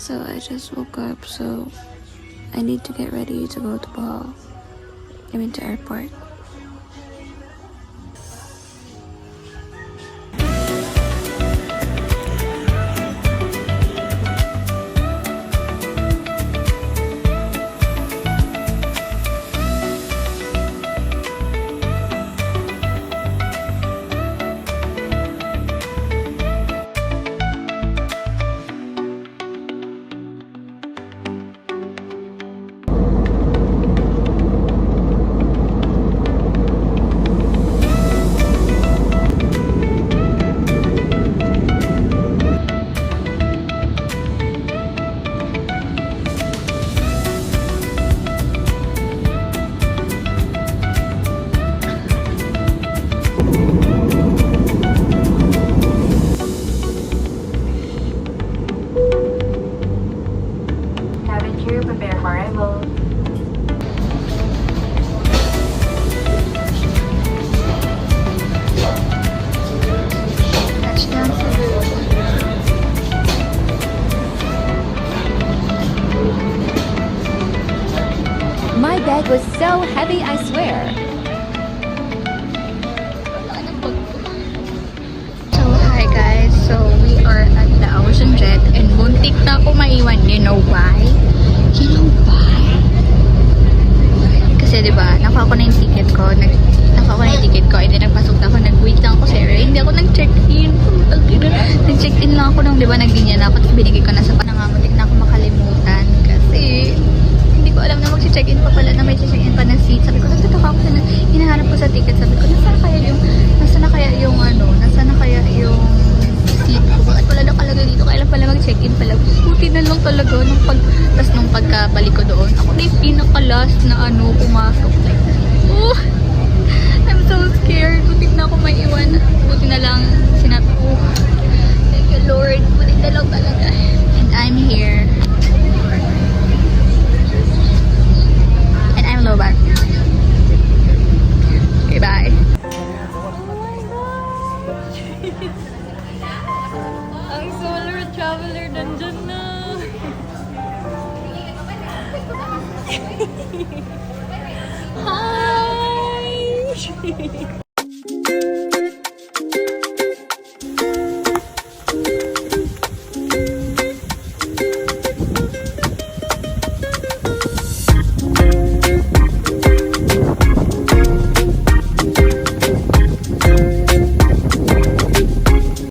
So I just woke up, so I need to get ready to go to Bohol. I mean to airport. Prepare for arrival. Touchdown Cebu. My bag was so heavy, I swear. So hi guys, so we are at the Ocean Jet and muntik na ako maiwan. You know why? You know why? Kasi diba, nakuha ko na yung ticket ko, and then nagpasok na ako, nag-wait lang ako sa area, hindi ako nag-check-in. Nag-check-in lang ako nung diba, naglinya na ako, tapos binigay ko na sa panangamuntik na ako makalimutan. Kasi, hindi ko alam na mag-check-in pa pala, na may check-in pa na seat. Sabi ko, nagtataka ako na hinahanap ko sa ticket. Sabi ko, nasa na kaya yung seat ko? Bakit wala na kalagay dito? Kailan pala mag-check-in pala? Buti na lang talaga nung pagkabalik ko doon. Ako na yung pinaka-last na pumasok. Like, oh, I'm so scared. Buti na ako may iwan. Buti na lang sinabi ko, thank you Lord. Buti na lang talaga. And I'm here. And I'm low back. Okay, bye. Ang solar traveler nandyan na. Hi!